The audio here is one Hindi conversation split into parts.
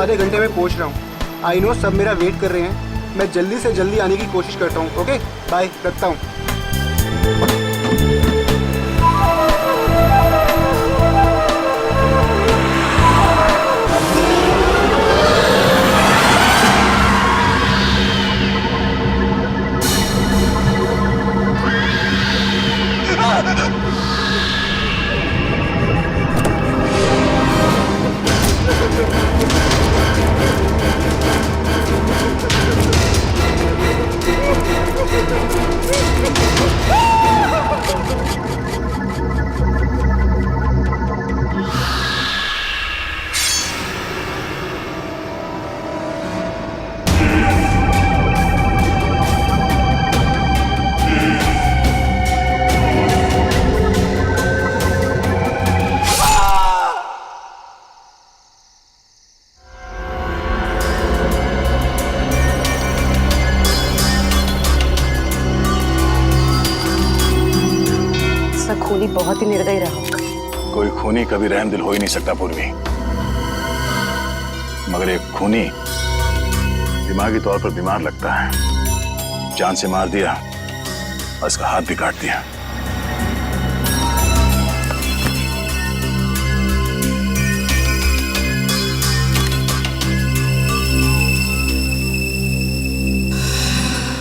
आधे घंटे में पहुंच रहा हूँ। आई नो सब मेरा वेट कर रहे हैं। मैं जल्दी से जल्दी आने की कोशिश करता हूँ। ओके बाय, रखता हूँ। खूनी बहुत ही निर्दयी रहा होगा। कोई खूनी कभी रहमदिल हो ही नहीं सकता पूर्वी, मगर एक खूनी दिमागी तौर पर बीमार लगता है। जान से मार दिया और इसका हाथ भी काट दिया।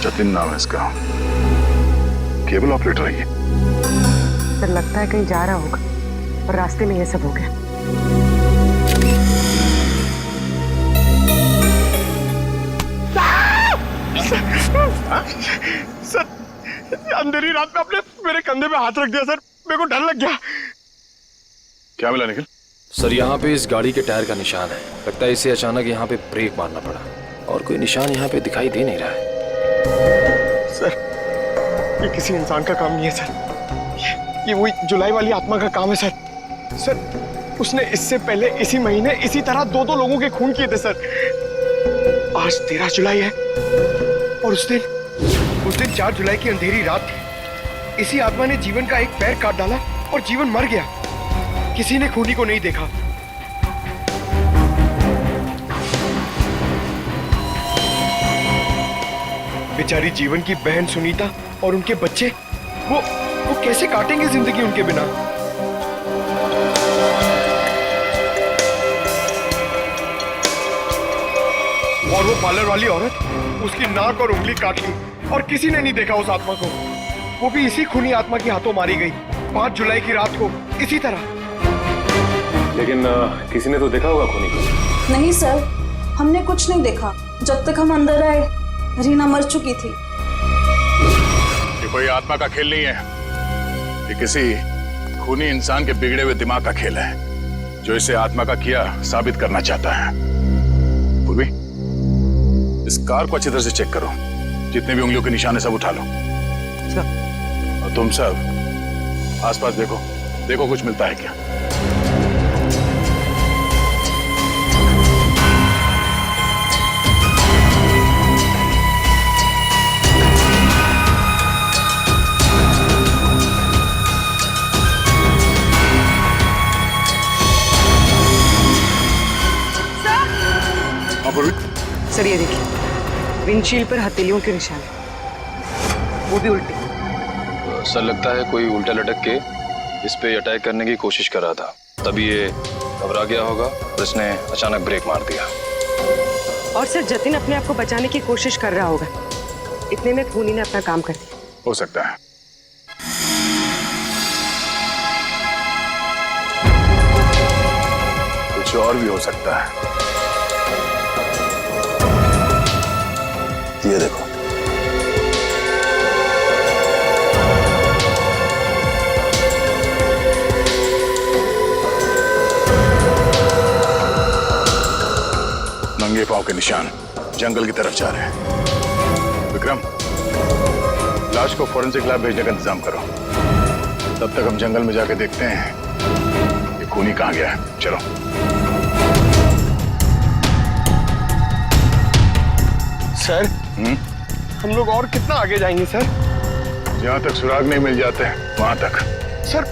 जतिन नाम है इसका, केबल ऑपरेटर है ये। सर लगता है कहीं जा रहा होगा और रास्ते में ये सब हो गया। सर अंधेरी रात में आपने मेरे कंधे पे हाथ रख दिया सर, मेरे को डर लग गया। क्या मिला निखिल? सर यहाँ पे इस गाड़ी के टायर का निशान है। लगता है इसे अचानक यहाँ पे ब्रेक मारना पड़ा और कोई निशान यहाँ पे दिखाई दे नहीं रहा है। सर ये किसी इंसान का काम नहीं है सर, ये वही जुलाई वाली आत्मा का काम है सर। सर उसने इससे पहले इसी महीने इसी तरह दो लोगों के खून किए थे सर। आज 13 जुलाई है और उस दिन 4 जुलाई की अंधेरी रात थी। इसी आत्मा ने जीवन का एक पैर काट डाला और जीवन मर गया। किसी ने खूनी को नहीं देखा। बेचारी जीवन की बहन सुनीता और उनके बच्चे वो कैसे काटेंगे जिंदगी उनके बिना। और वो पार्लर वाली औरत, उसकी नाक और उंगली काट ली और किसी ने नहीं देखा उस आत्मा को। वो भी इसी खूनी आत्मा के हाथों मारी गई 5 जुलाई की रात को इसी तरह। लेकिन किसी ने तो देखा होगा खूनी को। नहीं सर, हमने कुछ नहीं देखा। जब तक हम अंदर आए रीना मर चुकी थी। ये कोई आत्मा का खेल नहीं है, ये किसी खूनी इंसान के बिगड़े हुए दिमाग का खेल है जो इसे आत्मा का किया साबित करना चाहता है। पूर्वी इस कार को अच्छी तरह से चेक करो, जितने भी उंगलियों के निशान है सब उठा लो। और तुम सब आसपास देखो, देखो कुछ मिलता है क्या। सर ये देखिए, विंडशील्ड पर हथेलियों के निशान है, वो भी उल्टे। सर लगता है कोई उल्टा लटक के इस पे अटैक करने की कोशिश कर रहा था, तभी ये घबरा गया होगा और इसने अचानक ब्रेक मार दिया। और सर जतिन अपने आप को बचाने की कोशिश कर रहा होगा, इतने में खूनी ने अपना काम कर दिया। हो सकता है। कुछ और भी हो सकता है। ये देखो, नंगे पांव के निशान जंगल की तरफ जा रहे हैं। विक्रम, लाश को फोरेंसिक लैब भेजने का इंतजाम करो। तब तक हम जंगल में जाके देखते हैं ये खूनी कहाँ गया है। चलो। सर हम लोग और कितना आगे जाएंगे सर? जहाँ तक सुराग नहीं मिल जाते वहां तक। सर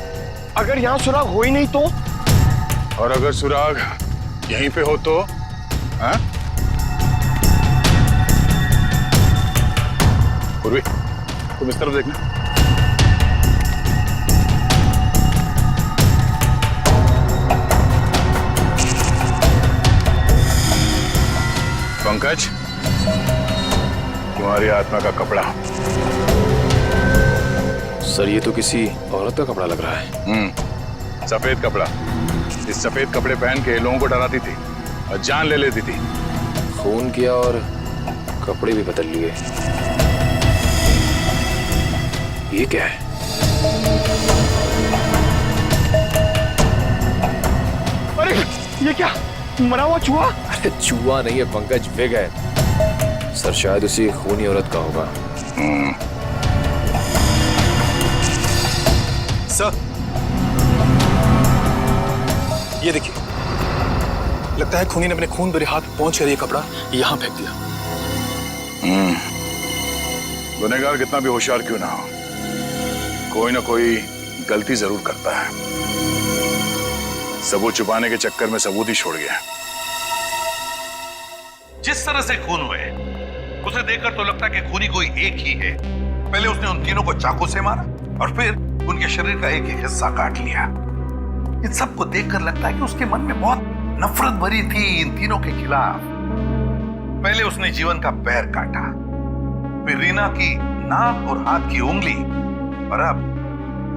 अगर यहाँ सुराग हो ही नहीं तो? और अगर सुराग यहीं पे हो तो हाँ? पूर्वी, तुम इस तरफ देखना। पंकज, तुम्हारी आत्मा का कपड़ा। सर ये तो किसी औरत का कपड़ा लग रहा है। सफेद कपड़ा। इस सफेद कपड़े पहन के लोगों को डराती थी और जान ले लेती थी। खून किया और कपड़े भी बदल लिए। ये क्या है? अरे ये क्या, मरा हुआ चूहा? अरे चूहा नहीं है पंकज, विग है। सर शायद उसी खूनी औरत का होगा। सर, ये देखिए, लगता है खूनी ने अपने खून भरे हाथ पहुंच कर ये कपड़ा यहां फेंक दिया। गुनहगार कितना भी होशियार क्यों ना हो, कोई ना कोई गलती जरूर करता है। सबूत छुपाने के चक्कर में सबूत ही छोड़ गया। जिस तरह से खून हुए उसे देखकर तो लगता है कि खूनी कोई एक ही है। पहले उसने उन तीनों को चाकू से मारा और फिर उनके शरीर का एक एक हिस्सा काट लिया। इन सबको देखकर लगता है कि उसके मन में बहुत नफरत भरी थी इन तीनों के खिलाफ। पहले उसने जीवन का पैर काटा, फिर रीना की नाक और हाथ की उंगली, और अब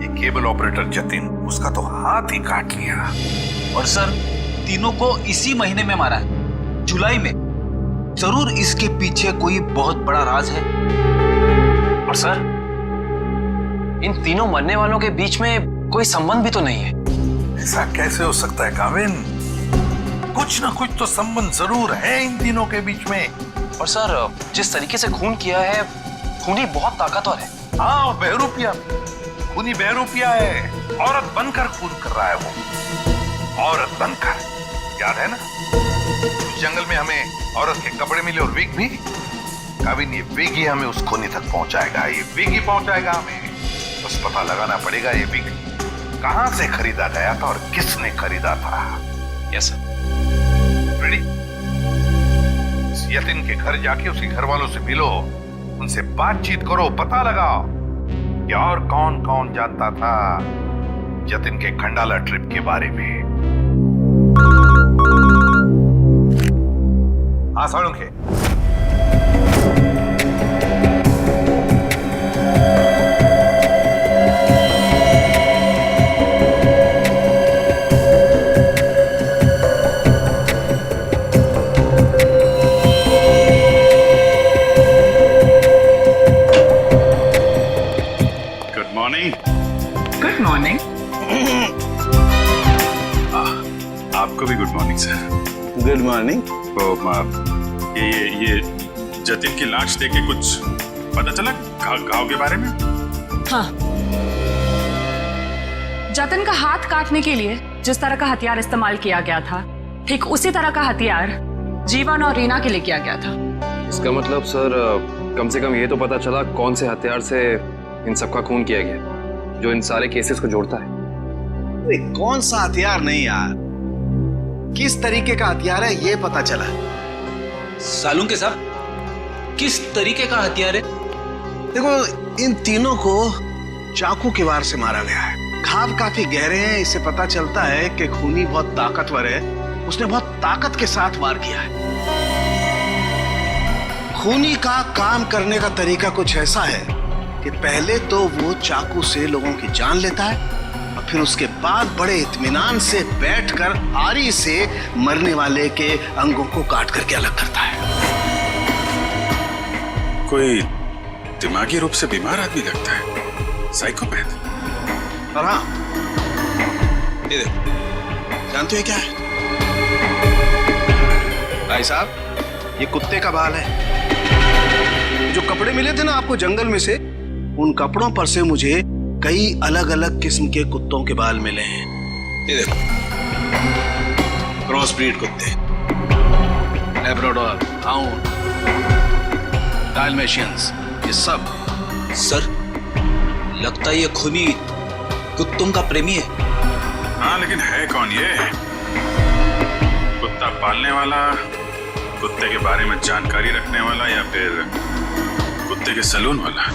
ये केबल ऑपरेटर जतिन, उसका तो हाथ ही काट लिया। और सर, तीनों को इसी महीने में मारा है, जुलाई में। जरूर इसके पीछे कोई बहुत बड़ा राज है। और सर, इन तीनों मरने वालों के बीच में कोई संबंध भी तो नहीं है। ऐसा कैसे हो सकता है काविन? कुछ ना कुछ तो संबंध जरूर है इन तीनों के बीच में। और सर, जिस तरीके से खून किया है, खूनी बहुत ताकतवर है। हाँ, बहरूपिया, खूनी बहरूपिया है। औरत बनकर खून कर रहा है वो, औरत बनकर। याद है ना, उस जंगल में हमें औरत के कपड़े मिले और विग भी। काविन, ये विग ही हमें उस खूनी तक पहुंचाएगा, ये विग ही पहुंचाएगा हमें। बस पता लगाना पड़ेगा ये विग कहां से खरीदा गया था और किसने खरीदा था। Yes sir. रेडी? इस यतिन के घर जाके उसके घर वालों से मिलो, उनसे बातचीत करो, पता लगाओ कि और कौन कौन जानता था जतिन के खंडाला ट्रिप के बारे में। हाँ साळुंखे, गुड मॉर्निंग। आपको भी good morning sir. Good morning. तो ये जतिन की लाश देख के कुछ पता चला घाव के बारे में? हाँ, जतिन का हाथ काटने के लिए जिस तरह का हथियार इस्तेमाल किया गया था, ठीक उसी तरह का हथियार जीवन और रीना के लिए किया गया था। इसका मतलब सर, कम से कम ये तो पता चला कौन से हथियार से इन सबका खून किया गया, जो इन सारे केसेस को जोड़ता है। अरे कौन सा हथियार नहीं यार, किस तरीके का हथियार है ये पता चला। सालुंखे साहब, किस तरीके का हथियार है? देखो, इन तीनों को चाकू के वार से मारा गया है। घाव काफी गहरे हैं, इससे पता चलता है कि खूनी बहुत ताकतवर है, उसने बहुत ताकत के साथ वार किया है। खूनी का काम करने का तरीका कुछ ऐसा है कि पहले तो वो चाकू से लोगों की जान लेता है और फिर उसके बाद बड़े इत्मीनान से बैठकर आरी से मरने वाले के अंगों को काट करके अलग करता है। कोई दिमागी रूप से बीमार आदमी लगता है, साइकोपैथ। और हाँ, ये देखो, जानते हो क्या है भाई साहब? ये कुत्ते का बाल है। जो कपड़े मिले थे ना आपको जंगल में से, उन कपड़ों पर से मुझे कई अलग अलग किस्म के कुत्तों के बाल मिले हैं। ये देखो, क्रॉस ब्रीड कुत्ते, लैब्राडोर, हाउंड, डाल्मेशियंस, ये सब। सर, लगता है ये खूनी कुत्तों का प्रेमी है। हाँ, लेकिन है कौन ये? कुत्ता पालने वाला कुत्ते के बारे में जानकारी रखने वाला या फिर कुत्ते के सलून वाला?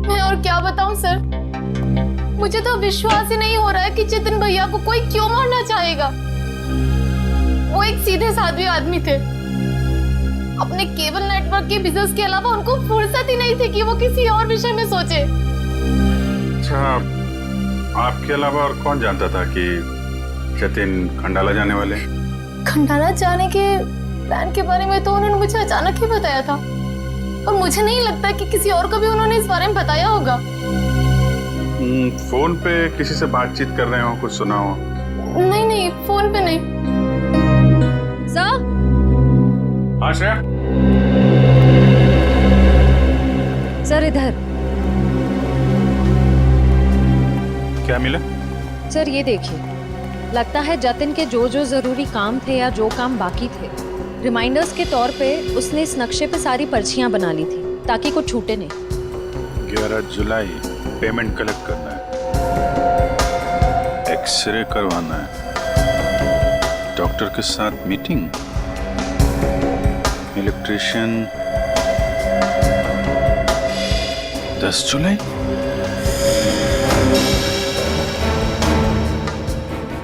मैं और क्या बताऊं सर, मुझे तो विश्वास ही नहीं हो रहा है कि जितिन भैया को कोई क्यों मारना चाहेगा। वो एक सीधे साधे आदमी थे। अपने केबल नेटवर्क के बिजनेस के अलावा उनको फुर्सत ही नहीं थी कि वो किसी और विषय में सोचे। अच्छा, आपके अलावा और कौन जानता था कि जतिन खंडाला जाने वाले? खंडाला जाने के प्लान के बारे में तो उन्होंने मुझे अचानक ही बताया था, और मुझे नहीं लगता कि किसी और को भी उन्होंने इस बारे में बताया होगा। फोन पे किसी से बातचीत कर रहे हो, कुछ सुना हो? नहीं नहीं, फोन पे नहीं। हाँ श्रेया, सर इधर। क्या मिला? सर ये देखिए, लगता है जतिन के जो जो जरूरी काम थे या जो काम बाकी थे, रिमाइंडर्स के तौर पे उसने इस नक्शे पे सारी पर्चियां बना ली थी ताकि कुछ छूटे नहीं। 11 जुलाई पेमेंट कलेक्ट करना है, एक्सरे करवाना है, डॉक्टर के साथ मीटिंग, इलेक्ट्रिशियन 10 जुलाई।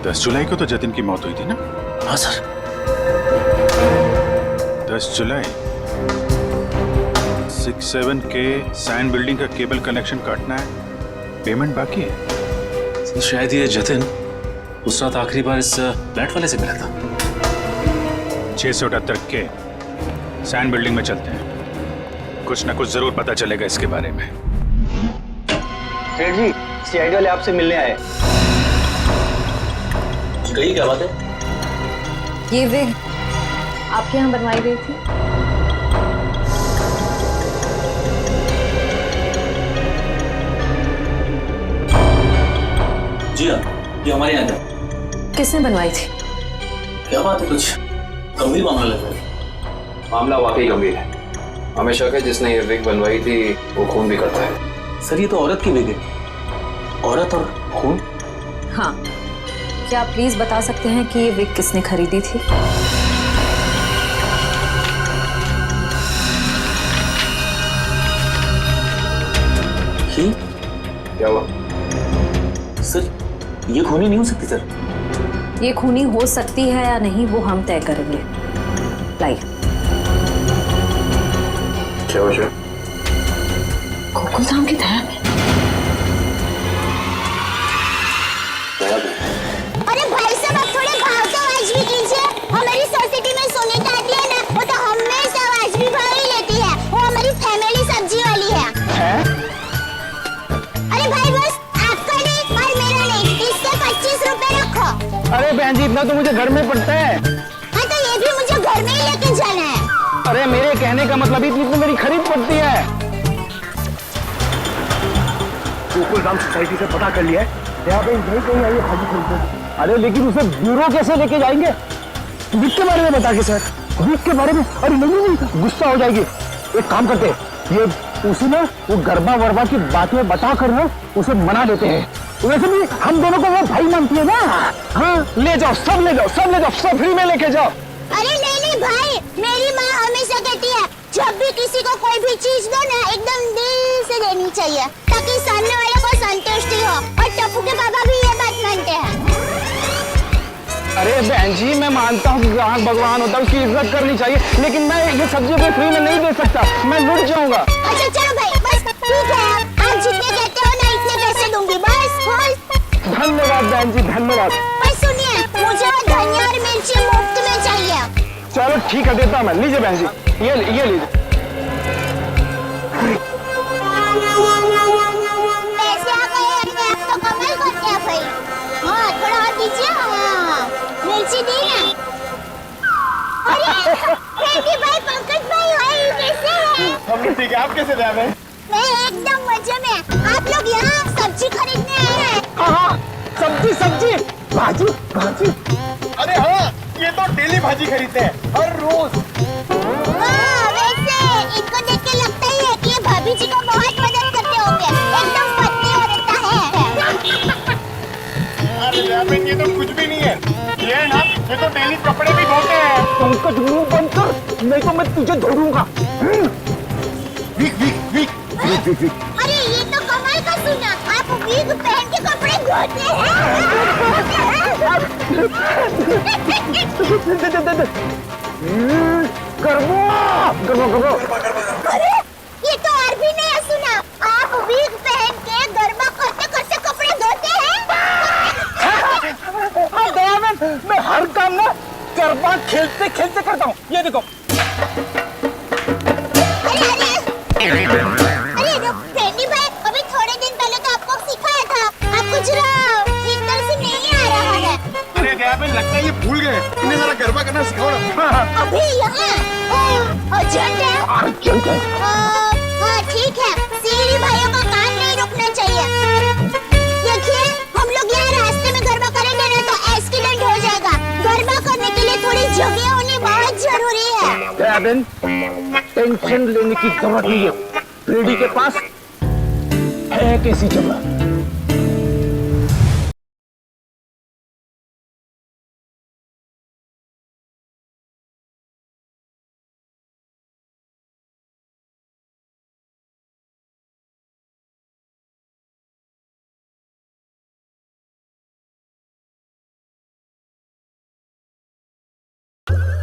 10 जुलाई को तो जतिन की मौत हुई थी ना? हाँ सर। 10 जुलाई 67 के सैंड बिल्डिंग का केबल कनेक्शन काटना है, पेमेंट बाकी है। सर शायद ये जतिन उस रात आखिरी बार इस फ्लैट वाले से मिला था। 678 के सैंड बिल्डिंग में चलते हैं, कुछ ना कुछ जरूर पता चलेगा इसके बारे में। सेठ जी, सीआईडी वाले आपसे मिलने आए। कही क्या बात है? ये विग आपके यहाँ बनवाई गई थी? जी हाँ, ये हमारे यहाँ था। किसने बनवाई थी? क्या बात है, कुछ गंभीर मामला लग रहा है। मामला वाकई गंभीर है। हमें शक है जिसने ये विग बनवाई थी वो खून भी करता है। सर ये तो औरत की विग है। औरत और खून? हाँ, क्या आप प्लीज बता सकते हैं कि ये विग किसने खरीदी थी? क्या हुआ? सर ये खूनी नहीं हो सकती सर। ये खूनी हो सकती है या नहीं वो हम तय करेंगे। लाइए। क्या वजह? गोकुल धाम की तरह। अरे भाई साहब, आप थोड़े भाव तो आवाज भी कीजिए। हमारी सोसाइटी में सुनीता आती है ना, वो तो हमेशा आवाज भी भाव ही लेती है। वो हमारी फैमिली सब्जी वाली है। अरे भाई बस आपका नहीं और मेरा नहीं, इससे 25 रुपए रखो। अरे बहन जी, इतना तो मुझे घर में पड़ता है। हाँ तो ये भी मुझे घर में ही लेके जाना है। अरे मेरे कहने का मतलब इतनी तो मेरी खरीद पड़ती है। गोकुल धाम सोसाइटी से पता कर लिया है, यहाँ पे नहीं कहीं आई है भाजी खरीदने। अरे लेकिन उसे ब्यूरो कैसे लेके जाएंगे? विग के बारे में बता के सर, विग के बारे में? अरे नहीं, गुस्सा हो जाएगी। एक काम करते हैं, ये उसे ना वो गरबा वरबा की बातें बता कर ना उसे मना देते हैं। वैसे भी हम दोनों को वो भाई मानती है ना। हाँ ले जाओ, सब ले जाओ, सब ले जाओ, सब फ्री में लेके जाओ। अरे नहीं भाई, मेरी माँ हमेशा कहती है जब भी किसी को कोई भी चीज दो ना एकदम दिल से देनी चाहिए ताकि सामने वाले को संतुष्टि हो। और टप्पू के पापा भी ये बात मानते हैं। अरे बहन जी, मैं मानता हूँ कि ग्राहक भगवान होता है, उसकी इज्जत करनी चाहिए, लेकिन मैं ये सब्जी को फ्री में नहीं दे सकता, मैं लुट जाऊंगा। अच्छा चलो भाई, बस ठीक है, आप जितने कहते हो ना इतने पैसे दूंगी बस। धन्यवाद बहन जी, धन्यवाद। बस सुनिए, मुझे वो धनिया और मिर्ची मुफ्त में चाहिए। चलो ठीक है, देता हूँ मैं। लीजिए बहन जी, ये लीजिए। पैसे आ गए अपने आप तो कमाल करते हैं भाई। हाँ थोड़ा और दीजिए। हाँ मिर्ची दी ना। अरे भाई, पंकज भाई भाई कैसे हैं? हम ठीक है, आप कैसे हैं? मैं एकदम मजे में। आप लोग यहाँ सब्जी खरीदने आए हैं? हाँ, सब्जी, भाजी। अरे हाँ, ये तो डेली भाजी खरीदते हैं हर रोज। वैसे इनको देख के लगता ही है कि ये भाभी जी को बहुत मदद करते होंगे। एकदम पत्नी औरत है। अबे ये तो कुछ भी नहीं है, ये ना ये तो डेली कपड़े भी धोते हैं। पंकज मुंह बंद कर, नहीं तो मैं तुझे धोऊंगा। Week week week week week week. अरे ये तो कमाल का सुना, आप विग पहन के कपड़े धोते हैं। गरबा अरे ये तो और भी नहीं सुना, आप विग पहन के गरबा करते करते कपड़े धोते हैं। मैं हर काम ना गरबा खेलते खेलते करता हूँ, ये देखो। अरे फ्रेंडी भाई, अभी थोड़े दिन पहले तो आपको सिखाया था, आप कुछ ठीक तरह से नहीं आ रहा है। अरे दयाबेन, लगता है ये भूल गए, इन्हें जरा गरबा करना सिखाओ ना। अभी यहाँ अर्जेंट है। अर्जेंट है। हाँ ठीक है, सीढ़ी भाइयों का काम नहीं रुकना चाहिए। देखिए, हम लोग यहाँ रास्ते में गरबा करेंगे ना तो एक्सीडेंट हो जाएगा। गरबा करने के लिए थोड़ी जगह होनी बहुत जरूरी है। दयाबेन, टेंशन लेने की जरूरत नहीं है, फ्रेडी के पास है कैसी जगह।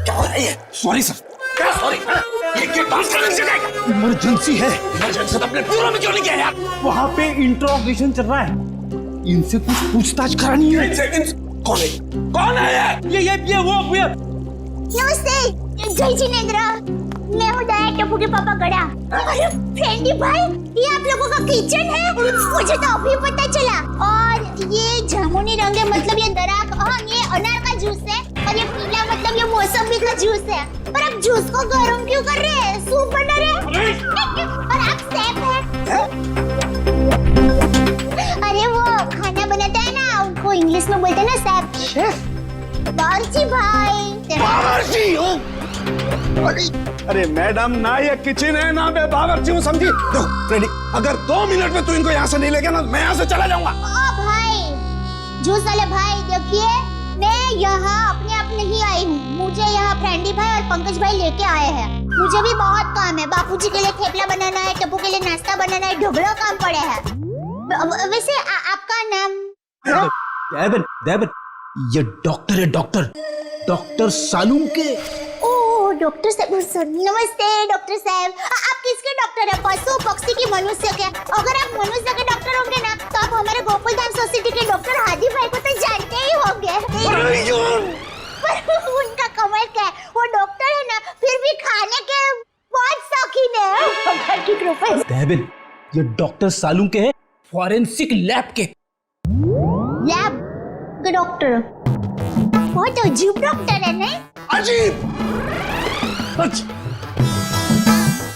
क्या हो रहा है? Sorry sir. क्या सॉरी? ये डांस करने की जगह है। इमरजेंसी है। इमरजेंसी तो अपने ब्यूरो में क्यों नहीं किया यार? वहाँ पे इंट्रोगेशन चल रहा है, इनसे कुछ पूछताछ करानी है। कौन है? कौन है ये? वो नमस्ते, जय जिनेंद्र। मैं हूँ दया टप्पू के पापा गड़ा। अरे फ्रेंडी भाई, ये आप लोगों का किचन है? मुझे तो अभी पता चला। और ये जामुनी रंग है, मतलब ये दराक, हाँ ये अनार का जूस है। और ये पीला मतलब ये मौसमी का जूस है। पर आप जूस को गर्म क्यों कर रहे हैं? सूप बना रहे हैं? और आप शेफ हैं? अरे वो खाना बनाता है ना, उनको इंग्लिश में बोलते हैं ना शेफ। बावर्ची भाई। बावर्ची हो? अरे मैडम, ना ये किचन है ना मैं बावर्ची हूँ, समझी? देखो फ्रेडी, अगर 2 मिनट में तू इनको यहाँ से नहीं ले गया ना, मैं यहाँ से चला जाऊंगा। ओ भाई, जूस वाले भाई, देखिए मैं यहाँ अपने आप नहीं आई हूँ, मुझे यहाँ फ्रेंडी भाई और पंकज भाई लेके आए हैं। मुझे भी बहुत काम है, बापूजी के लिए थेपला बनाना है, टप्पू के लिए नाश्ता बनाना है, ढोबरा काम पड़े हैं। वैसे आपका नाम? दयाबेन, ये डॉक्टर है, डॉक्टर सालूम के। ओह डॉक्टर साहब, नमस्ते डॉक्टर साहब। आप किसके डॉक्टर हैं? पशु पक्षी की मनुष्य के? अगर आप मनुष्य के डॉक्टर होंगे ना तो आप हमारे गोकुल धाम सोसाइटी के डॉक्टर हादी भाई को तो जानते ही होंगे। पर उनका कमाल क्या है, वो डॉक्टर है ना फिर भी खाने के बहुत शौकीन है। भगवान की कृपा से। दयाबेन, ये डॉक्टर सालूम के है, फॉरेंसिक लैब के। लैब के डॉक्टर? बहुत अजीब डॉक्टर है नहीं? अजीब?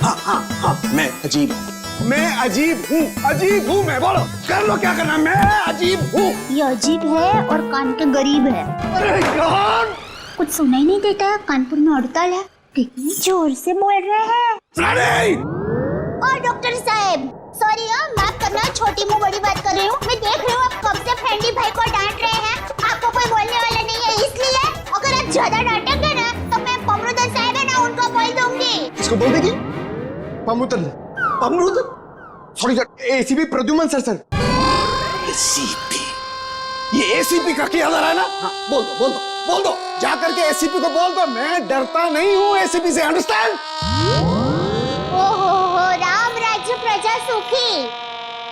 हाँ, मैं अजीब हूँ, मैं बोलो, कर लो क्या करना, मैं अजीब हूँ। ये अजीब है और कान के गरीब है। अरे यार, कुछ सुनाई नहीं देता है, कानपुर में हड़ताल है, कितनी जोर से बोल रहे हैं। और डॉक्टर साहब, सॉरी माफ करना, छोटी मुंह बड़ी बात कर रही हूँ। मैं देख रही हूँ आप कब से फ्रेंडी भाई को डांट रहे हैं, आपको कोई बोलने वाला नहीं है, इसलिए अगर आप ज्यादा डांटेंगे ना तो मैं पमरुदन साहब है ना उनको बोल दूंगी। किसको बोल देगी? पमरुदन? Sorry sir, ACP Pradyuman sir. ACP? ये एसीपी का क्या है ना? हाँ, बोल दो, जा करके एसीपी को बोल दो, मैं डरता नहीं हूँ एसीपी से, अंडरस्टैंड? ओहो, राम राज्य प्रजा सुखी।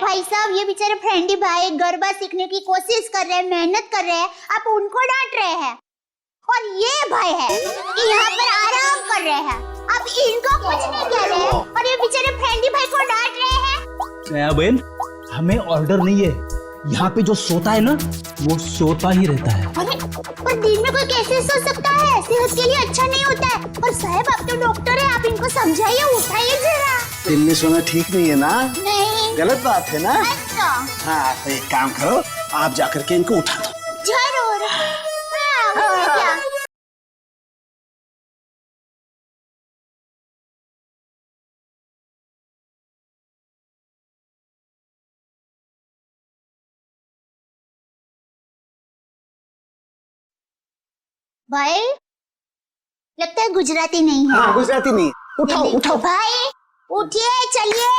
भाई साहब, ये बेचारे फ्रेंडी भाई गरबा सीखने की कोशिश कर रहे हैं, मेहनत कर रहे हैं, आप उनको डांट रहे हैं। और ये भाई है यहाँ पर आराम कर रहे हैं, आप इनको कुछ नहीं कह रहे हैं और ये बेचारे फ्रेंडी भाई को डांट रहे हैं। बहन, हमें ऑर्डर नहीं है, यहाँ पे जो सोता है ना वो सोता ही रहता है। अरे पर दिन में कोई कैसे सो सकता है? सेहत के लिए अच्छा नहीं होता है। और साहब आप तो डॉक्टर है, आप इनको समझाइए, उठाइए जरा। दिन में सोना ठीक नहीं है ना? नहीं, गलत बात है ना? अच्छा। हाँ, तो एक काम करो, आप जाकर के इनको उठा दो। जरूर। हाँ, उसमें क्या? भाई लगता है गुजराती नहीं है। हाँ गुजराती नहीं, उठाओ उठाओ भाई उठिए, चलिए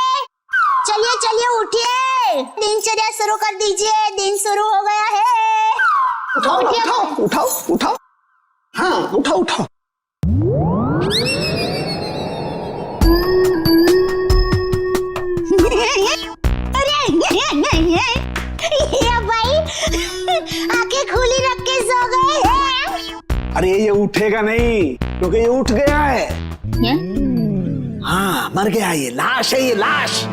चलिए चलिए उठिए, दिनचर्या शुरू कर दीजिए, दिन शुरू हो गया है। उठाओ उठाओ उठाओ उठाओ, हाँ उठाओ उठाओ। ये भाई आंखें खुली रख के सो गए हैं। अरे ये उठेगा नहीं क्योंकि ये उठ गया है। हाँ मर गया, ये लाश है, ये लाश।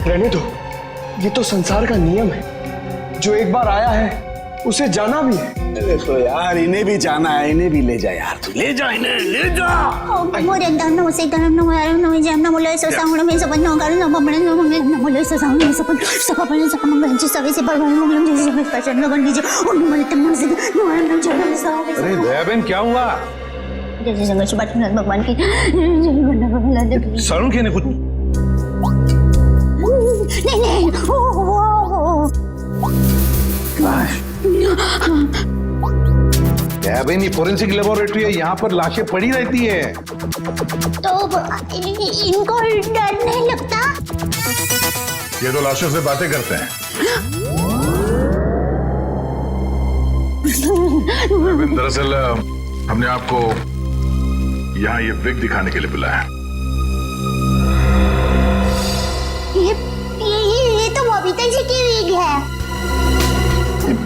रहने दो, ये तो संसार का नियम है, जो एक बार आया है उसे जाना भी है। अरे तो यार इन्हें भी जाना है, इन्हें भी ले जा यार, तू ले जा इन्हें, ले जा। अरे दयाबेन क्या हुआ? भगवान की सरुण ने कुछ नहीं दयाबेन, ये फोरेंसिक लेबोरेटरी है, यहाँ पर लाशें पड़ी रहती है। तो इनको डर नहीं लगता? ये तो लाशों से बातें करते हैं। दरअसल हमने आपको यहाँ ये विग दिखाने के लिए बुलाया। ये तो बबीता जी की विग है।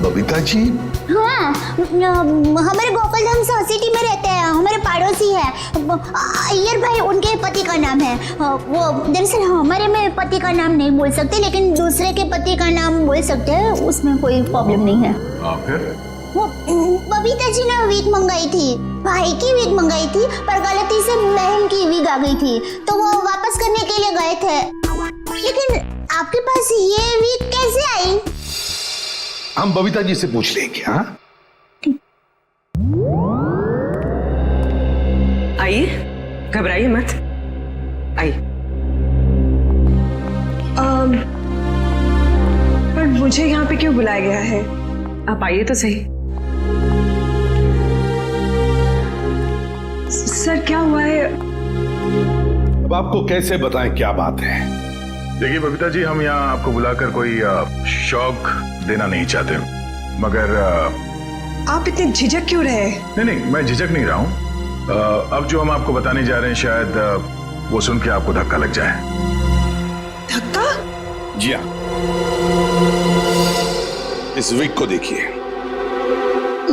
बबीता जी? हाँ, हमारे गोपालधाम सोसाइटी में रहते हैं, हमारे पड़ोसी है। अय्यर भाई उनके पति का नाम है। वो दरअसल हमारे में पति का नाम नहीं बोल सकते, लेकिन दूसरे के पति का नाम बोल सकते हैं, उसमें कोई प्रॉब्लम नहीं है। फिर वो बबीता जी ने विग मंगाई थी, भाई की विग मंगाई थी, पर गलती से बहन की विग आ गई थी, तो वो वापस करने के लिए गए थे। लेकिन आपके पास ये विग कैसे आई? हम बबीता जी से पूछ लेंगे। हाँ आइए, घबराइए मत, आइए। पर मुझे यहाँ पे क्यों बुलाया गया है? आप आइए तो सही। सर क्या हुआ है? अब आपको कैसे बताएं क्या बात है? देखिए बबीता जी, हम यहाँ आपको बुलाकर कोई शौक देना नहीं चाहते, मगर आप इतने झिझक क्यों रहे? नहीं, मैं झिझक नहीं रहा हूँ। अब जो हम आपको बताने जा रहे हैं, शायद वो सुन के आपको धक्का लग जाए। धक्का? जी हाँ, इस विग को देखिए।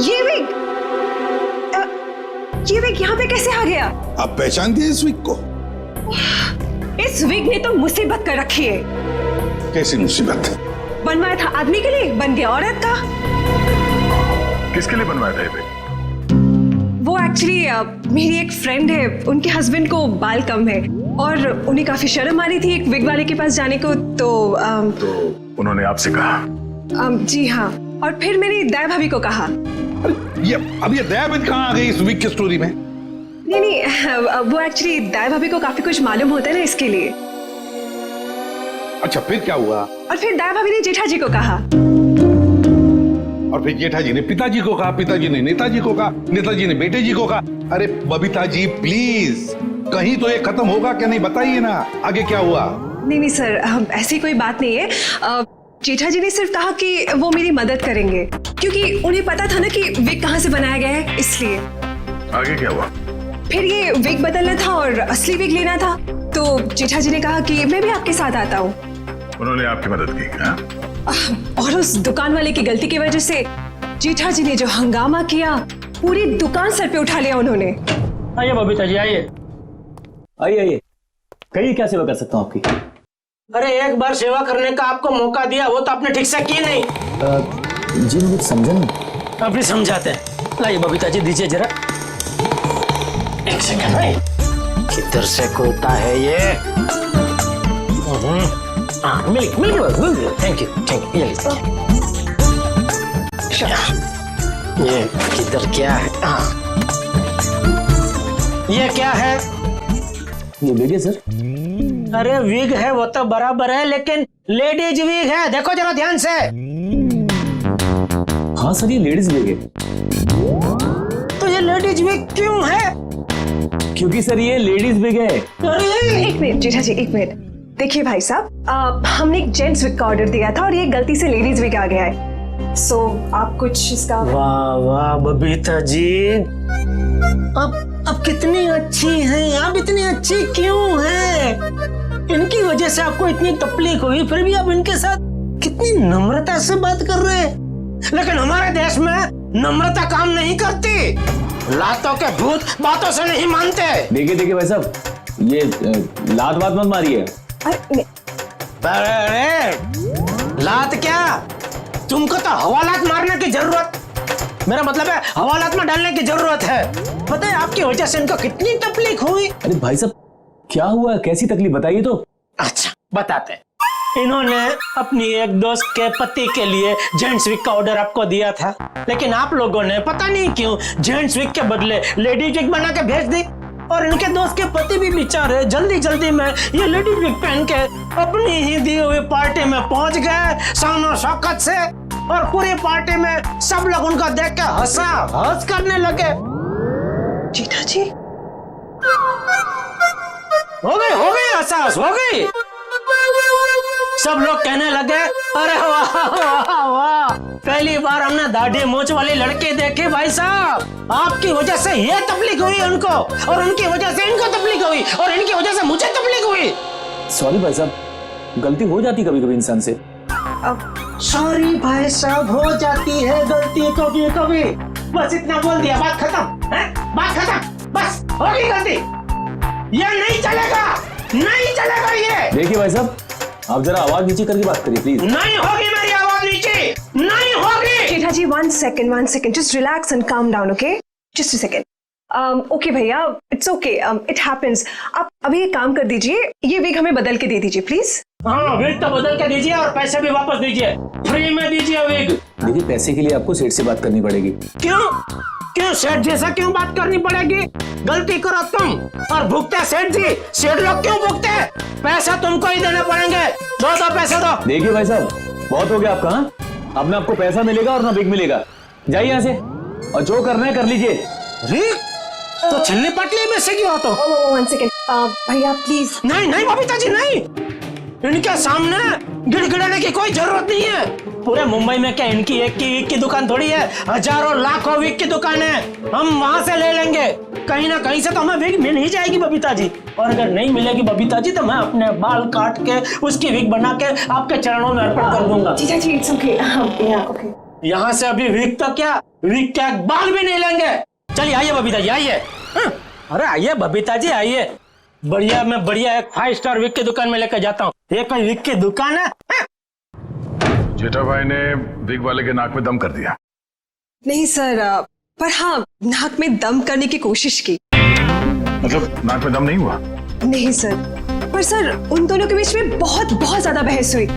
ये विग यहाँ पे कैसे आ गया? आप पहचान दिए इस विग को? इस विग ने तो मुसीबत कर रखी है। कैसी मुसीबत? बनवाया था आदमी के लिए, बन गया औरत का। किसके लिए बनवाया था ये विग? वो एक्चुअली मेरी एक फ्रेंड है, उनके हस्बैंड को बाल कम है और उन्हें काफी शर्म आ रही थी एक विग वाले के पास जाने को, तो उन्होंने आपसे कहा? जी हाँ, और फिर मेरी दया भाभी को कहा। अब ये दया भाभी कहाँ आ गई इस विग की स्टोरी में? नहीं, वो एक्चुअली दया भाभी को काफी कुछ मालूम होता है ना, इसके लिए। अच्छा फिर क्या हुआ? और फिर दया भाभी ने जेठा जी को कहा, और फिर जेठा जी ने पिताजी को कहा, पिताजी ने नेताजी को कहा, नेताजी ने बेटे जी को कहा। अरे बबीता जी प्लीज, कहीं तो ये खत्म होगा क्या? नहीं बताइए ना आगे क्या हुआ? नहीं सर, ऐसी कोई बात नहीं है। जेठा जी ने सिर्फ कहा कि वो मेरी मदद करेंगे, क्योंकि उन्हें पता था ना कि विग कहाँ से बनाया गया है, इसलिए। आगे क्या हुआ? फिर ये विग बदलना था और असली विग लेना था, तो जेठा जी ने कहा कि मैं भी आपके साथ आता हूँ। उन्होंने आपकी मदद की? हाँ? और उस दुकान वाले की गलती की वजह से जेठा जी ने जो हंगामा किया, पूरी दुकान सर पे उठा लिया उन्होंने। आइए बबीता जी, आइए आइए, कहीं क्या सेवा कर सकता हूँ आपकी? अरे एक बार सेवा करने का आपको मौका दिया, वो तो आपने ठीक से की नहीं। जी मुझे समझा नहीं। अभी समझाते हैं। लाइए बबीता जी, दीजिए जरा। एक सेकंड भाई, किधर से खोता है ये? मिल गया। Thank you. ये किधर क्या है? ये क्या है? ये विग है सर। अरे विग है वो तो बराबर है, लेकिन लेडीज वीक है, देखो जरा ध्यान से। हाँ सर, ये लेडीज विग है। तो ये लेडीज वीक क्यों है? क्योंकि सर ये लेडीज विग है। एक मिनट जेठा जी, एक मिनट। देखिए भाई साहब, हमने एक जेंट्स विग का ऑर्डर दिया था और ये गलती से लेडीज विग आ गया है। सो आप कुछ इसका। वाह वाह बबीता जी, अब कितनी अच्छी हैं आप, इतनी अच्छी क्यों हैं? इनकी वजह से आपको इतनी तकलीफ हुई, फिर भी आप इनके साथ कितनी नम्रता से बात कर रहे हैं। लेकिन हमारे देश में नम्रता काम नहीं करती, लातों के भूत बातों से नहीं मानते। देखिए भाई साहब, ये लात बात मत मारिए। अरे लात क्या, तुमको तो हवालात मारने की जरूरत, मेरा मतलब है हवालात में डालने की जरूरत है। पता है आपकी वजह से इनको कितनी तकलीफ हुई। अरे भाई साहब, क्या हुआ, कैसी तकलीफ बताइए तो। अच्छा बताते हैं। इन्होंने अपनी एक दोस्त के पति के लिए जेंट्स विग का ऑर्डर आपको दिया था, लेकिन आप लोगों ने पता नहीं क्यों जेंट्स विग के बदले लेडीज विग बना के भेज दी। और इनके दोस्त के पति भी बेचारे जल्दी जल्दी में ये लेडीज विग पहन के अपनी ही दी हुई पार्टी में पहुंच गए शान शौकत से, और पूरी पार्टी में सब लोग उनको देख के हंस करने लगे। जेठा जी हो गई हंस हो गई। सब लोग कहने लगे, अरे वाह वाह वाह, पहली बार हमने दाढ़ी मूंछ वाली लड़की देखी भाई साहब। आपकी वजह से ये तकलीफ हुई उनको, और उनकी वजह से इनको तकलीफ हुई, और इनकी वजह से मुझे तकलीफ हुई। सॉरी भाई साहब, गलती हो जाती कभी कभी इंसान से। सॉरी भाई साहब, हो जाती है गलती कभी कभी, बस इतना बोल दिया, बात खत्म है, बात खत्म, बस हो गई गलती। ये नहीं चलेगा, नहीं चलेगा ये। देखिए भाई साहब, आप जरा आवाज नीचे करके बात करिए प्लीज। नहीं होगी मेरी आवाज नीचे, नहीं होगी। जेठा जी one second, just relax and calm down, okay? Just a second. Okay भैया, it's okay, it happens. आप अभी एक काम कर दीजिए, ये विग हमें बदल के दे दीजिए प्लीज। हाँ विग तो बदल के दीजिए और पैसे भी वापस दीजिए, फ्री में दीजिए विग। देखिए पैसे के लिए आपको सेठ से बात करनी पड़ेगी। क्यों सेठ जैसा क्यों बात करनी पड़ेगी? गलती करो तुम और भुगते सेठ जी, सेठ लोग क्यों भुगते? पैसा तुमको ही देने पड़ेंगे, दो पैसे दो। देखिए भाई साहब, बहुत हो गया आपका। हाँ, अब ना आपको पैसा मिलेगा और ना विग मिलेगा। जाइए यहाँ से और जो करना है कर लीजिए। तो छिल्ली पटली में से क्यों हो? तो 1 second, भैया प्लीज। नहीं बबीता जी नहीं, इनके सामने गिड़गिड़ाने की कोई जरूरत नहीं है। पूरे मुंबई में क्या इनकी एक की विग की दुकान थोड़ी है, हजारों लाखों विग की दुकान है। हम वहां से ले लेंगे, कहीं ना कहीं से तो हमें विग मिल ही जाएगी बबीता जी। और अगर नहीं मिलेगी बबीता जी तो मैं अपने बाल काट के उसकी विग बना के आपके चरणों में अर्पण कर दूंगा। जीजा जी इट्स ओके, ओके। यहाँ से अभी विग तो क्या, विग क्या बाल भी नहीं लेंगे। चलिए आइए बबीता जी आइए। अरे आइए बबीता जी आइए, बढ़िया मैं बढ़िया एक 5 स्टार विग की दुकान में लेकर जाता हूँ। ये कोई विग की दुकान है? जेठा भाई ने विग वाले के नाक में दम कर दिया। नहीं सर, पर हाँ नाक में दम करने की कोशिश की। मतलब नाक में दम नहीं हुआ? नहीं सर, पर सर उन दोनों के बीच में बहुत ज्यादा बहस हुई,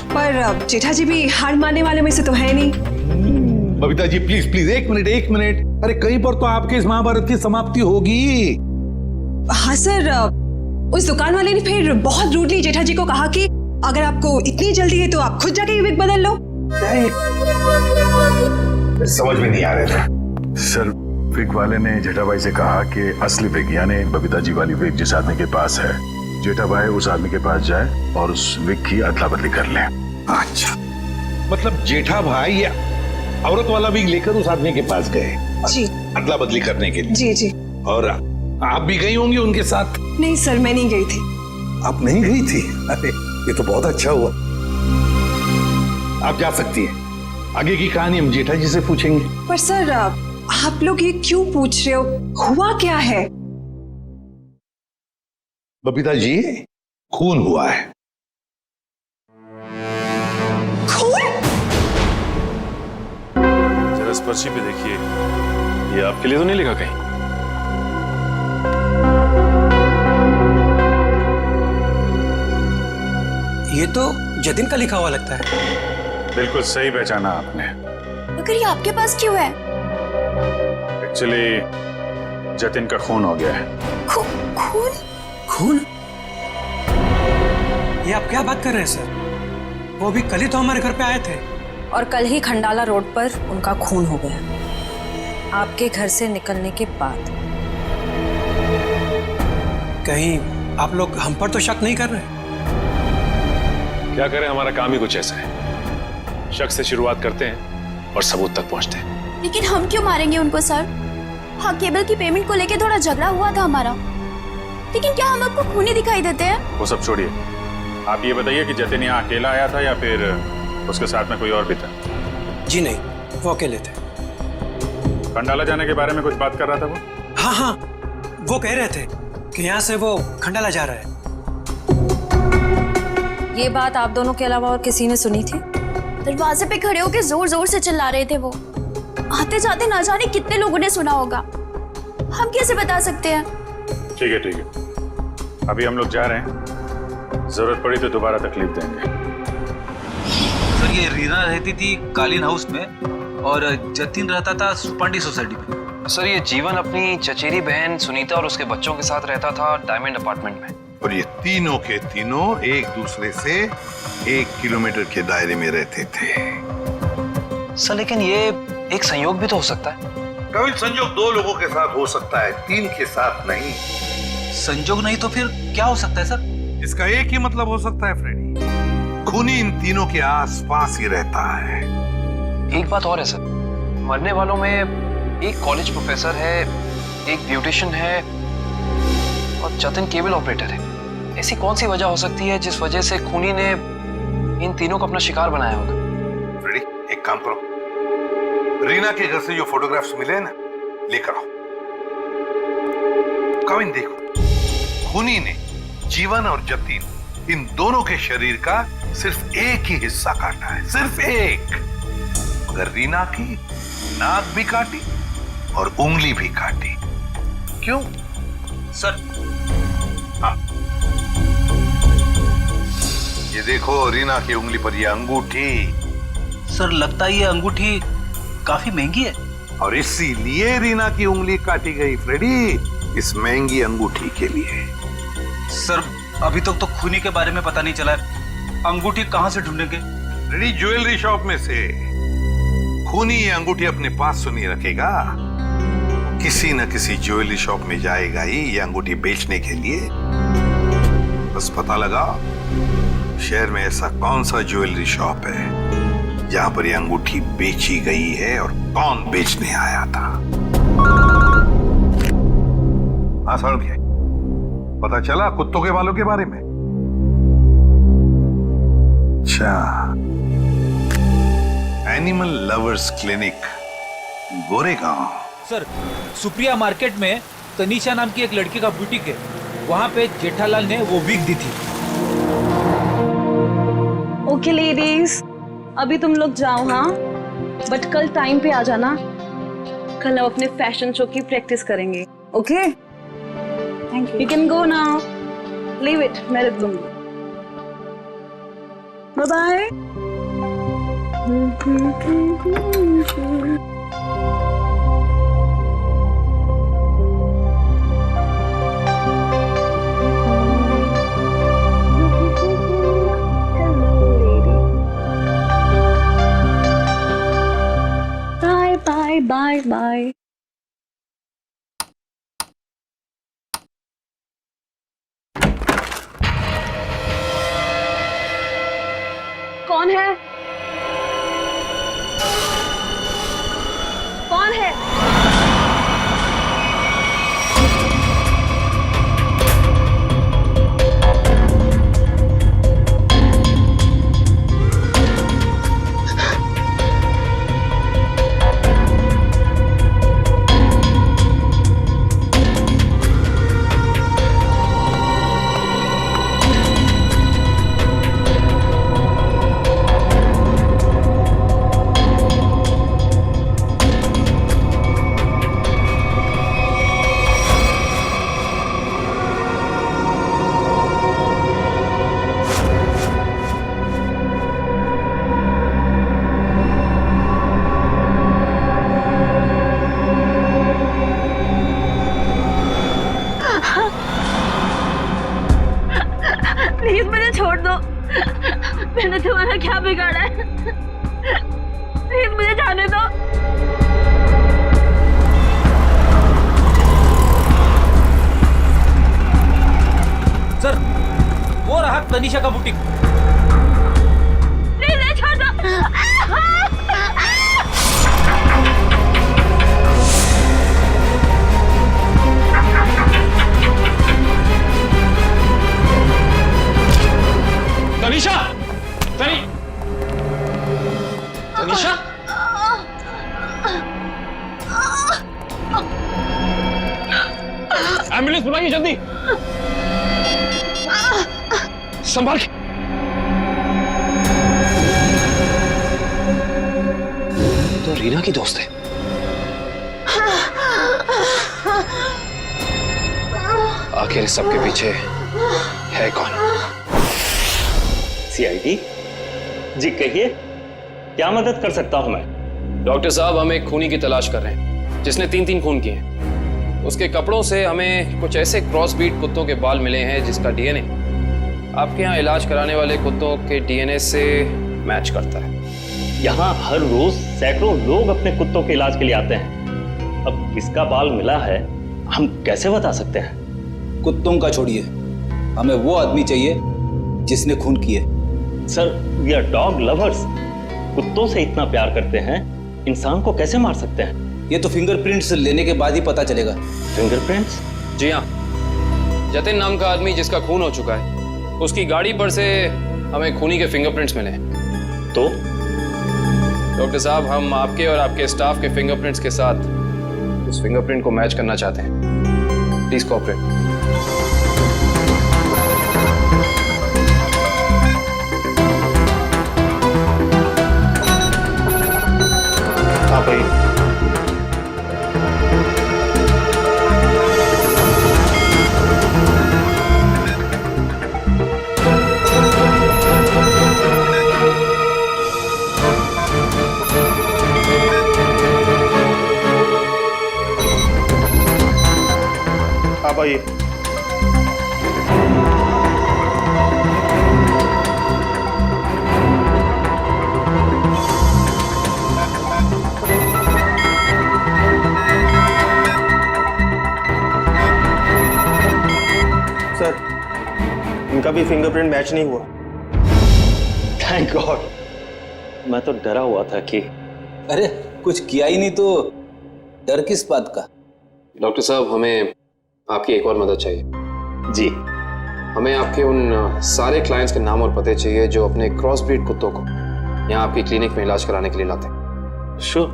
पर जेठा जी भी हार मानने वाले में से तो है नहीं। बबीता जी प्लीज एक मिनट, अरे कहीं पर तो आपके इस महाभारत की समाप्ति होगी। हाँ सर, उस दुकान वाले ने फिर बहुत रूडली जेठा जी को कहा कि अगर आपको इतनी जल्दी है तो आप खुद जाके विग बदल लो। समझ में नहीं आ रहा था सर। विग वाले ने जेठा भाई से कहा कि असली विग यानी बबीता जी वाली विग जिस आदमी के पास है, जेठा भाई उस आदमी के पास जाए और उस विग की अदला बदली कर ले। अच्छा, मतलब जेठा भाई ये औरत वाला विग लेकर उस आदमी के पास गए जी, अदला बदली करने के लिए। जी। और आप भी गई होंगी उनके साथ? नहीं सर, मैं नहीं गई थी। आप नहीं गई थी? अरे ये तो बहुत अच्छा हुआ। आप जा सकती हैं, आगे की कहानी हम जेठा जी से पूछेंगे। पर सर आप लोग ये क्यों पूछ रहे हो, हुआ क्या है? बबीता जी खून हुआ है। जरा इस पर्ची पे देखिए, ये आपके लिए तो नहीं लिखा कहीं? ये तो जतिन का लिखा हुआ लगता है। बिल्कुल सही पहचाना आपने। मगर ये आपके पास क्यों है? एक्चुअली जतिन का खून हो गया है। खून? ये आप क्या बात कर रहे हैं सर? वो भी कल ही तो हमारे घर पे आए थे। और कल ही खंडाला रोड पर उनका खून हो गया, आपके घर से निकलने के बाद। कहीं आप लोग हम पर तो शक नहीं कर रहे? क्या करें, हमारा काम ही कुछ ऐसा है। शक से शुरुआत करते हैं और सबूत तक पहुंचते हैं। लेकिन हम क्यों मारेंगे उनको सर? हाँ, केबल की पेमेंट को लेके थोड़ा झगड़ा हुआ था हमारा, लेकिन क्या हम आपको खूनी दिखाई देते हैं? वो सब छोड़िए, आप ये बताइए कि जतिन यहाँ अकेला आया था या फिर उसके साथ में कोई और भी था? जी नहीं, वो अकेले थे। खंडाला जाने के बारे में कुछ बात कर रहा था वो? हाँ हाँ, वो कह रहे थे कि यहाँ से वो खंडाला जा रहा है। ये बात आप दोनों के अलावा और किसी ने सुनी थी? दरवाजे पे खड़े होकर जोर जोर से चिल्ला रहे थे वो। आते जाते ना जाने कितने लोगों ने सुना होगा, हम कैसे बता सकते हैं? ठीक है ठीक है, अभी हम लोग जा रहे हैं, जरूरत पड़ी तो दोबारा तकलीफ देंगे। सर, ये रीना रहती थी कालीन हाउस में और जतिन रहता था सुपांडी सोसाइटी में। सर, ये जीवन अपनी चचेरी बहन सुनीता और उसके बच्चों के साथ रहता था डायमंड अपार्टमेंट में। और ये तीनों के तीनों एक दूसरे से 1 किलोमीटर के दायरे में रहते थे। सर, लेकिन ये एक संयोग भी तो हो सकता है। कभी संयोग 2 लोगों के साथ हो सकता है, 3 के साथ नहीं। संयोग नहीं तो फिर क्या हो सकता है सर? इसका एक ही मतलब हो सकता है फ्रेडी, खूनी इन तीनों के आसपास ही रहता है। एक बात और है सर, मरने वालों में एक कॉलेज प्रोफेसर है, एक ब्यूटिशियन है और जतिन केबल ऑपरेटर है। ऐसी कौन सी वजह हो सकती है जिस वजह से खूनी ने इन तीनों को अपना शिकार बनाया होगा? फ्रेडी, एक काम करो, रीना के घर से जो फोटोग्राफ्स मिले हैं ना, लेकर आओ। कविन देखो, खूनी ने जीवन और जतिन इन दोनों के शरीर का सिर्फ एक ही हिस्सा काटा है, सिर्फ एक। मगर रीना की नाक भी काटी और उंगली भी काटी। क्यों सर? हाँ, ये देखो रीना की उंगली पर ये अंगूठी। सर, लगता है ये अंगूठी काफी महंगी है। और इसीलिए रीना की उंगली काटी गई फ्रेडी, इस महंगी अंगूठी के लिए। सर, अभी तक तो खूनी के बारे में पता नहीं चला है, अंगूठी कहां से ढूंढेंगे? फ्रेडी, ज्वेलरी शॉप में से। खूनी ये अंगूठी अपने पास तो नहीं रखेगा, किसी न किसी ज्वेलरी शॉप में जाएगा ही ये अंगूठी बेचने के लिए। बस पता लगा शहर में ऐसा कौन सा ज्वेलरी शॉप है जहां पर ये अंगूठी बेची गई है और कौन बेचने आया था। हाँ समझ गया, पता चला कुत्तों के बालों के बारे में। अच्छा, animal lovers clinic, Goregaon. Sir, Supriya market में तनीषा नाम की एक लड़की का बुटीक है, वहां पे जेठालाल ने वो विग दी थी। ओके लेडीज, अभी तुम लोग जाओ, हाँ, बट कल टाइम पे आ जाना। कल हम अपने फैशन शो की प्रैक्टिस करेंगे। Okay, you can go now, leave it, मैं रख दूंगी। Bye bye. Bye bye. कौन है? कौन है? प्लीज मुझे छोड़ दो। मैंने तुम्हारा क्या बिगाड़ा है? प्लीज मुझे जाने दो। सर, वो रहा तनीषा का बुटीक। प्लीज मुझे छोड़ दो। तनीषा, तनीषा, एम्बुलेंस बुलाइए जल्दी। संभाल के। तो रीना की दोस्त है। आखिर इस सबके पीछे है कौन? सीआईडी जी, कहिए क्या मदद कर सकता हूं मैं? डॉक्टर साहब, हम एक खूनी की तलाश कर रहे हैं जिसने 3 खून किए हैं। उसके कपड़ों से हमें कुछ ऐसे क्रॉस ब्रीड कुत्तों के बाल मिले हैं जिसका डीएनए आपके यहाँ इलाज कराने वाले कुत्तों के डीएनए से मैच करता है। यहाँ हर रोज सैकड़ों लोग अपने कुत्तों के इलाज के लिए आते हैं। अब किसका बाल मिला है हम कैसे बता सकते हैं? कुत्तों का छोड़िए, हमें वो आदमी चाहिए जिसने खून किए। Sir, we are dog lovers. कुत्तों से इतना प्यार करते हैं, इंसान को कैसे मार सकते हैं? ये तो फिंगरप्रिंट्स लेने के बाद ही पता चलेगा। फिंगरप्रिंट्स? जी हाँ, जतिन नाम का आदमी जिसका खून हो चुका है, उसकी गाड़ी पर से हमें खूनी के फिंगरप्रिंट्स मिले हैं। तो डॉक्टर साहब, हम आपके और आपके स्टाफ के फिंगरप्रिंट्स के साथ उस फिंगरप्रिंट को मैच करना चाहते हैं। Please cooperate. आप आइए। आप आइए। सर, इनका भी फिंगरप्रिंट मैच नहीं हुआ। Thank God. मैं तो डरा हुआ था कि अरे कुछ किया ही नहीं तो डर किस बात का? डॉक्टर साहब, हमें आपकी एक और मदद चाहिए। जी। हमें आपके उन सारे क्लाइंट्स के नाम और पते चाहिए जो अपने क्रॉस ब्रीड कुत्तों को यहाँ आपकी क्लिनिक में इलाज कराने के लिए लाते हैं। श्योर।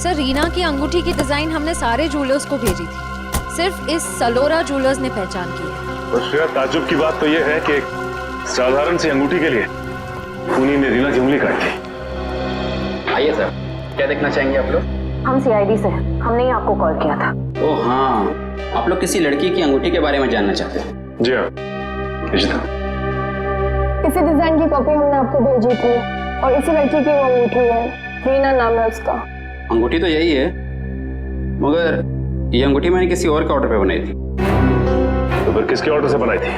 सर, रीना की अंगूठी की डिजाइन हमने सारे ज्वेलर्स को भेजी थी, सिर्फ इस सलोरा ज्वेलर्स ने पहचान की है। और ताज्जुब की बात तो यह है कि साधारण सी अंगूठी के लिए खूनी ने रीना की उंगली काट दी। आइए सर, क्या देखना चाहेंगे आप लोग? हम सीआईडी से, हमने ही आपको कॉल किया था। ओह हाँ, आप लोग किसी लड़की की अंगूठी के बारे में जानना चाहते हैं? जी हाँ, इसी डिजाइन की कॉपी हमने आपको भेजी थी और इसी लड़की की वो अंगूठी है, रीना नाम है उसका। अंगूठी तो यही है, मगर ये अंगूठी मैंने किसी और के ऑर्डर पे बनाई थी। तो फिर किसके ऑर्डर से बनाई थी?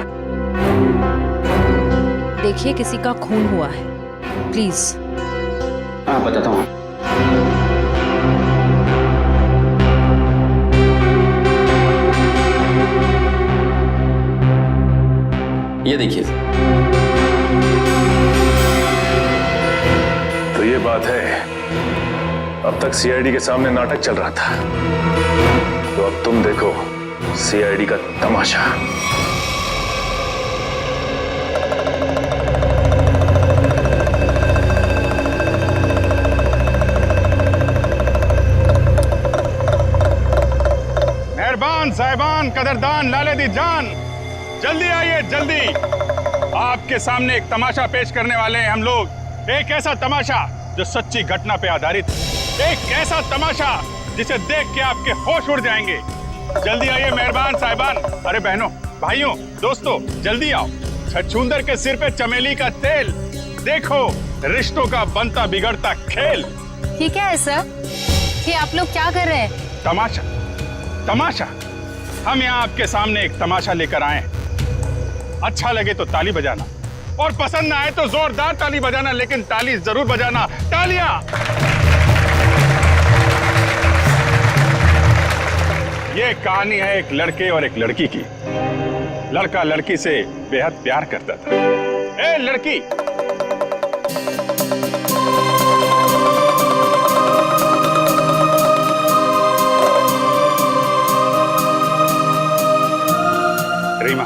देखिए, किसी का खून हुआ है, प्लीज। हाँ, बताता हूँ। ये देखिए। तो ये बात है, अब तक सीआईडी के सामने नाटक चल रहा था, तो अब तुम देखो सीआईडी का तमाशा। मेहरबान साहिबान, कदरदान, लाले दी जान, जल्दी आइए जल्दी। आपके सामने एक तमाशा पेश करने वाले हैं हम लोग। एक ऐसा तमाशा जो सच्ची घटना पे आधारित है, एक ऐसा तमाशा जिसे देख के आपके होश उड़ जाएंगे। जल्दी आइए मेहरबान साहिबान। अरे बहनों, भाइयों, दोस्तों, जल्दी आओ। छछूंदर के सिर पे चमेली का तेल, देखो रिश्तों का बनता बिगड़ता खेल। ये क्या है सर? ये आप लोग क्या कर रहे हैं? तमाशा, तमाशा, हम यहाँ आपके सामने एक तमाशा लेकर आए हैं। अच्छा लगे तो ताली बजाना और पसंद ना आए तो जोरदार ताली बजाना, लेकिन ताली जरूर बजाना। तालियां। ये कहानी है एक लड़के और एक लड़की की। लड़का लड़की से बेहद प्यार करता था। ए लड़की, रीमा,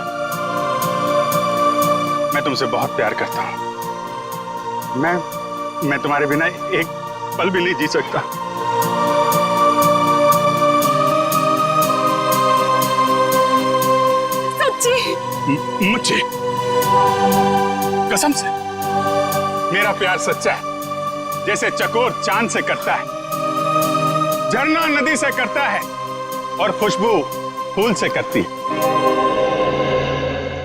मैं तुमसे बहुत प्यार करता हूं। मैं तुम्हारे बिना एक पल भी नहीं जी सकता। सच्ची? मुझे कसम से मेरा प्यार सच्चा है, जैसे चकोर चांद से करता है, झरना नदी से करता है और खुशबू फूल से करती है।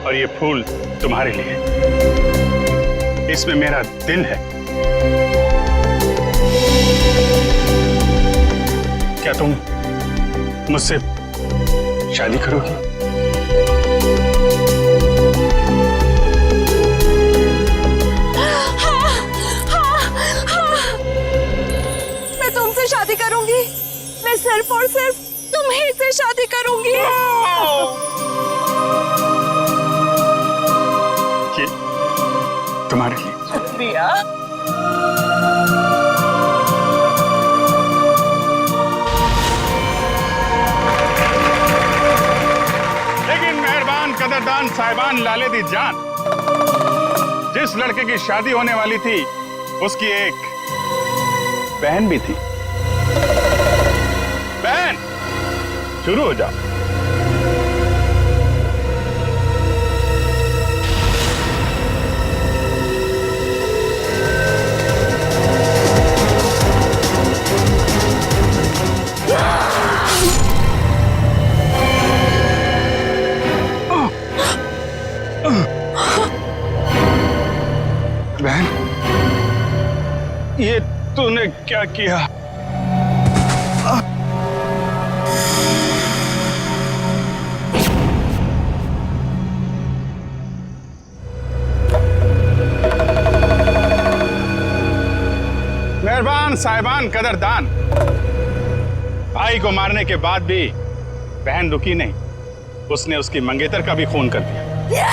और ये फूल तुम्हारे लिए, इसमें मेरा दिल है। क्या तुम मुझसे शादी करोगी? मैं तुमसे शादी करूंगी। मैं सिर्फ और सिर्फ तुम्हीं से शादी करूंगी। ये तुम्हारे लिए। शुक्रिया। लेकिन मेहरबान कदरदान साहिबान लाले दी जान, जिस लड़के की शादी होने वाली थी उसकी एक बहन भी थी। बहन, शुरू हो जाओ। बहन, ये तूने क्या किया? मेहरबान साहिबान कदरदान, भाई को मारने के बाद भी बहन रुकी नहीं, उसने उसकी मंगेतर का भी खून कर दिया।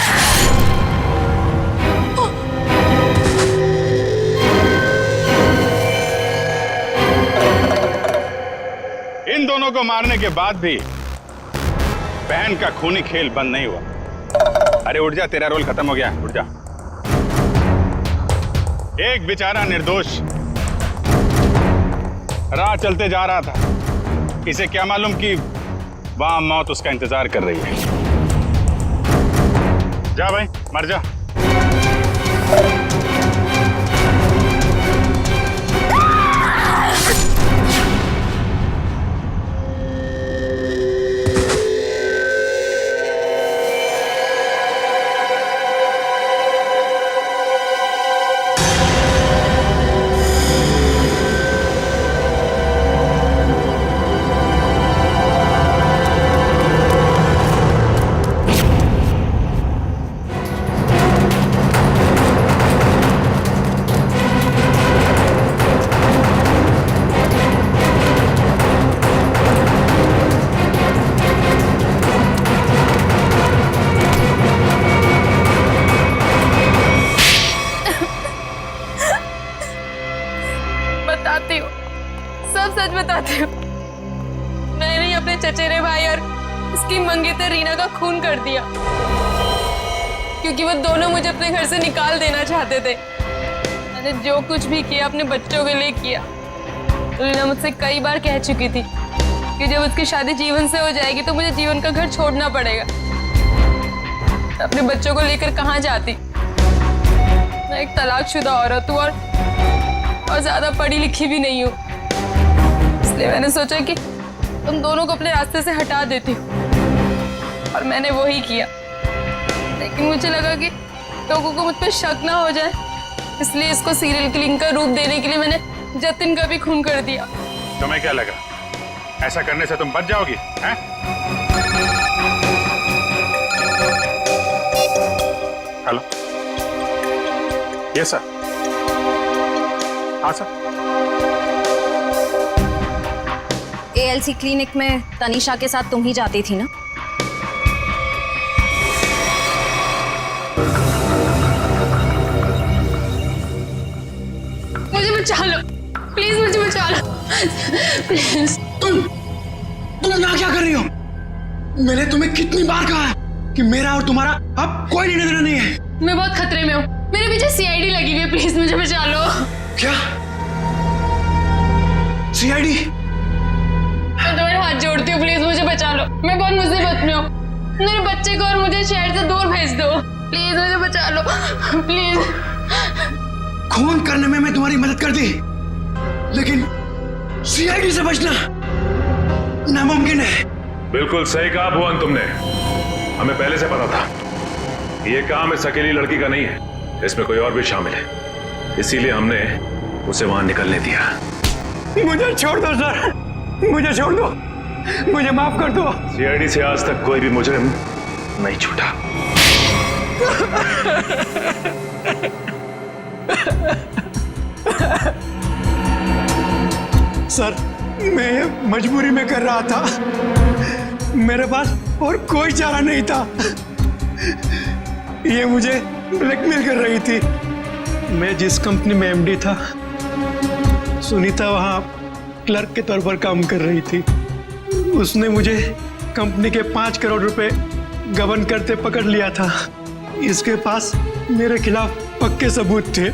इन दोनों को मारने के बाद भी बहन का खूनी खेल बंद नहीं हुआ। अरे उठ जा, तेरा रोल खत्म हो गया, उठ जा। एक बेचारा निर्दोष राह चलते जा रहा था, इसे क्या मालूम कि वहां मौत उसका इंतजार कर रही है। जा भाई, मर जा। बताती हूँ, सब सच बताती हूँ। मैंने ही अपने चचेरे भाई और उसकी मंगेतर रीना का खून कर दिया, क्योंकि वो दोनों मुझे अपने घर से निकाल देना चाहते थे। मैंने जो कुछ भी किया अपने बच्चों के लिए किया। रीना मुझसे कई बार कह चुकी थी कि जब उसकी शादी जीवन से हो जाएगी तो मुझे जीवन का घर छोड़ना पड़ेगा। अपने बच्चों को लेकर कहाँ जाती? मैं एक तलाकशुदा औरत हूँ और ज्यादा पढ़ी लिखी भी नहीं हूँ, इसलिए मैंने सोचा कि तुम दोनों को अपने रास्ते से हटा देती हूँ, और मैंने वही किया। लेकिन मुझे लगा कि लोगों को मुझ पर शक ना हो जाए, इसलिए इसको सीरियल किलिंग का रूप देने के लिए मैंने जतिन का भी खून कर दिया। तुम्हें क्या लगा ऐसा करने से तुम बच जाओगी, हैं? Yes sir. हाँ सर। ALC क्लिनिक में तनीषा के साथ तुम ही जाती थी ना? मुझे बचा लो प्लीज, मुझे बचा लो प्लीज। तुम यहाँ क्या कर रही हो? मैंने तुम्हें कितनी बार कहा है कि मेरा और तुम्हारा अब कोई लेना देना नहीं है। मैं बहुत खतरे में हूँ, मेरे पीछे CID लगी हुई है, प्लीज मुझे बचा लो। क्या CID? मैं तुम्हारे हाथ जोड़ती हूँ, प्लीज मुझे बचा लो, मैं बहुत मुसीबत में हूँ। मेरे बच्चे को और मुझे शहर से दूर भेज दो, प्लीज मुझे बचा लो प्लीज। खून करने में मैं तुम्हारी मदद कर दी, लेकिन CID से बचना नामुमकिन है। बिल्कुल सही कहा भुवन तुमने। हमें पहले से पता था ये काम इस अकेली लड़की का नहीं है, इसमें कोई और भी शामिल है, इसीलिए हमने उसे वहां निकलने दिया। मुझे छोड़ दो सर, मुझे छोड़ दो, मुझे माफ कर दो। CID से आज तक कोई भी मुजरिम नहीं छूटा। सर मैं मजबूरी में कर रहा था, मेरे पास और कोई चारा नहीं था। ये मुझे ब्लैकमेल कर रही थी। मैं जिस कंपनी में MD था, सुनीता वहाँ क्लर्क के तौर पर काम कर रही थी। उसने मुझे कंपनी के 5 करोड़ रुपए गबन करते पकड़ लिया था। इसके पास मेरे खिलाफ पक्के सबूत थे।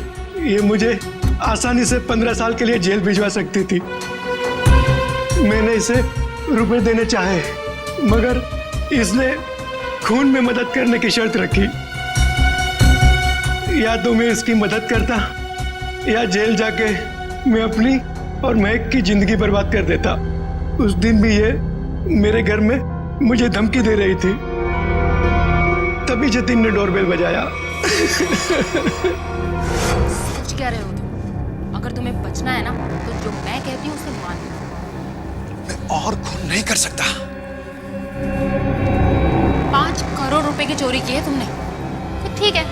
ये मुझे आसानी से 15 साल के लिए जेल भिजवा सकती थी। मैंने इसे रुपए देने चाहे, मगर इसने खून में मदद करने की शर्त रखी। या तो मैं इसकी मदद करता या जेल जाके मैं अपनी और महक की जिंदगी बर्बाद कर देता। उस दिन भी ये मेरे घर में मुझे धमकी दे रही थी। तभी जतिन ने डोरबेल बजाया। सोच क्या रहे हो तुम? अगर तुम्हें बचना है ना तो जो मैं कहती हूँ उसे मान लो। मैं और खून नहीं कर सकता। 5 करोड़ रुपए की चोरी की है तुमने, तो ठीक है,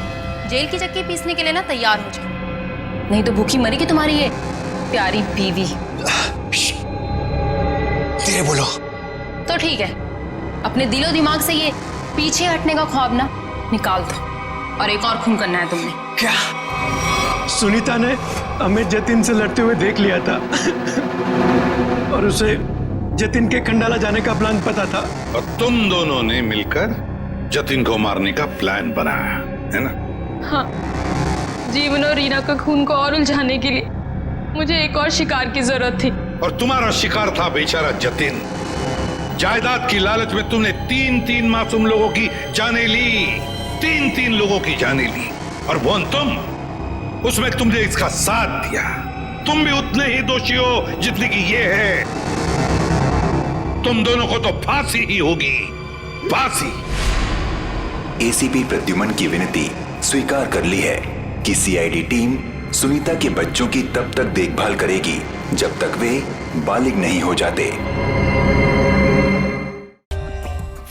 जेल की चक्की पीसने के लिए ना तैयार हो जाओ, नहीं तो भूखी मरेगी तुम्हारी ये प्यारी बीवी। धीरे बोलो। तो ठीक है, अपने दिलो दिमाग से ये पीछे हटने का ख्वाब ना निकाल दो, और एक और खून करना है तुमने। क्या? सुनीता ने हमें जतिन से लड़ते हुए देख लिया था और उसे जतिन के खंडाला जाने का प्लान पता था। और तुम दोनों ने मिलकर जतिन को मारने का प्लान बनाया है ना? हाँ, जीवन और रीना का खून को और उलझाने के लिए मुझे एक और शिकार की जरूरत थी। और तुम्हारा शिकार था बेचारा जतिन। जायदाद की लालच में तुमने 3-3 मासूम लोगों की जानें ली, 3-3 लोगों की जानें ली। और वो तुम, उसमें तुमने इसका साथ दिया। तुम भी उतने ही दोषी हो जितनी कि ये है। तुम दोनों को तो फांसी ही होगी, फांसी। ACP प्रद्युमन की विनती स्वीकार कर ली है कि CID टीम सुनीता के बच्चों की तब तक देखभाल करेगी जब तक वे बालिग नहीं हो जाते।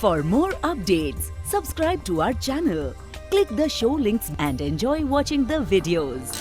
For more updates, subscribe to our channel, click the show links and enjoy watching the videos.